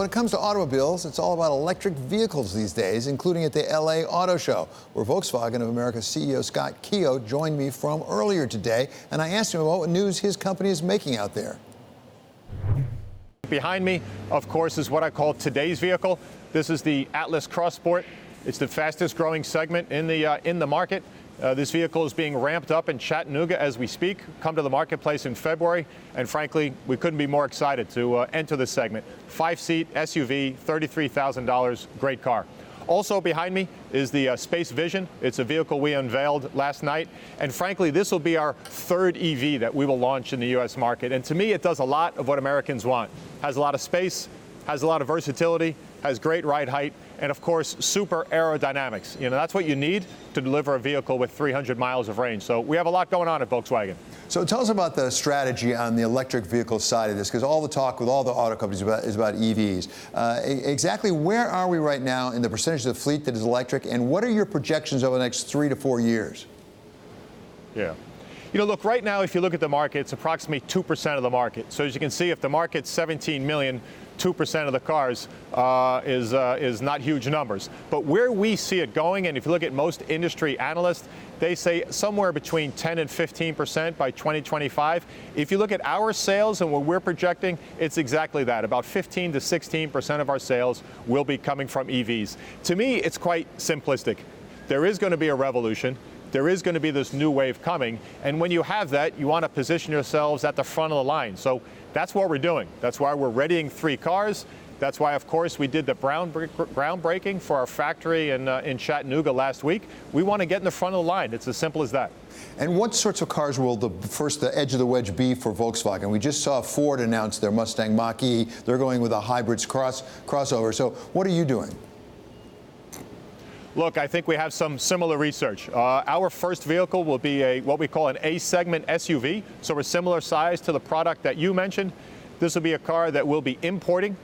When it comes to automobiles, it's all about electric vehicles these days, including at the LA Auto Show, where Volkswagen of America CEO Scott Keogh joined me from earlier today, and I asked him about what news his company is making out there. Behind me, of course, is what I call today's vehicle. This is the Atlas Cross Sport. It's the fastest growing segment in the market. This vehicle is being ramped up in Chattanooga as we speak, come to the marketplace in February, and frankly, we couldn't be more excited to enter this segment. 5-seat SUV, $33,000, great car. Also behind me is the Space Vision. It's a vehicle we unveiled last night, and frankly, this will be our third EV that we will launch in the U.S. market. And to me, it does a lot of what Americans want. Has a lot of space, has a lot of versatility, has great ride height, and of course, super aerodynamics. You know, that's what you need to deliver a vehicle with 300 miles of range. So we have a lot going on at Volkswagen. So tell us about the strategy on the electric vehicle side of this, because all the talk with all the auto companies is about EVs. Exactly where are we right now in the percentage of the fleet that is electric, and what are your projections over the next 3 to 4 years? Yeah. You know, look, right now, if you look at the market, it's approximately 2% of the market. So as you can see, if the market's 17 million, 2% of the cars is not huge numbers. But where we see it going, and if you look at most industry analysts, they say somewhere between 10 and 15% by 2025. If you look at our sales and what we're projecting, it's exactly that. About 15 to 16% of our sales will be coming from EVs. To me, it's quite simplistic. There is going to be a revolution. There is going to be this new wave coming, and when you have that, you want to position yourselves at the front of the line. So that's what we're doing. That's why we're readying 3 cars. That's why, of course, we did the groundbreaking for our factory in Chattanooga last week. We want to get in the front of the line. It's as simple as that. And what sorts of cars will the edge of the wedge be for Volkswagen? We just saw Ford announce their Mustang Mach-E. They're going with a hybrids crossover. So what are you doing? Look, I think we have some similar research. Our first vehicle will be what we call an A-segment SUV, so we're similar size to the product that you mentioned. This will be a car that we'll be importing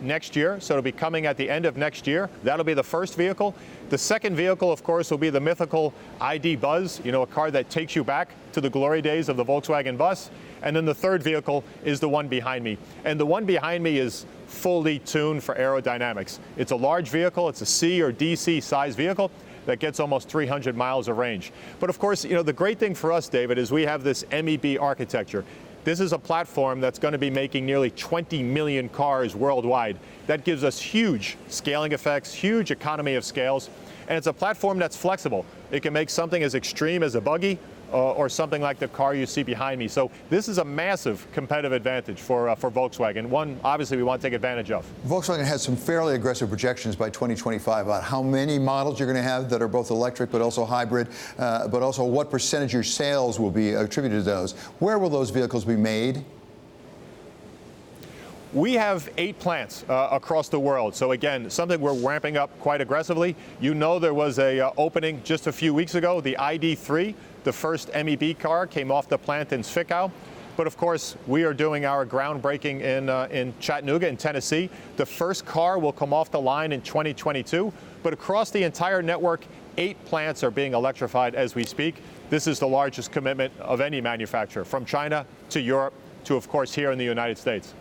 next year, so it'll be coming at the end of next year. That'll be the first vehicle. The second vehicle, of course, will be the mythical ID Buzz, you know, a car that takes you back to the glory days of the Volkswagen bus. And then the third vehicle is the one behind me. And the one behind me is fully tuned for aerodynamics. It's a large vehicle. It's a C or DC size vehicle that gets almost 300 miles of range. But of course, you know, the great thing for us, David, is we have this MEB architecture. This is a platform that's going to be making nearly 20 million cars worldwide. That gives us huge scaling effects, huge economy of scales, and it's a platform that's flexible. It can make something as extreme as a buggy or something like the car you see behind me. So this is a massive competitive advantage for Volkswagen, one obviously we want to take advantage of. Volkswagen has some fairly aggressive projections by 2025 about how many models you're going to have that are both electric but also hybrid, but also what percentage of your sales will be attributed to those. Where will those vehicles be made? We have 8 plants across the world. So again, something we're ramping up quite aggressively. You know, there was a opening just a few weeks ago. The ID3, the first MEB car, came off the plant in Zwickau. But of course, we are doing our groundbreaking in Chattanooga, in Tennessee. The first car will come off the line in 2022. But across the entire network, 8 plants are being electrified as we speak. This is the largest commitment of any manufacturer, from China to Europe to, of course, here in the United States.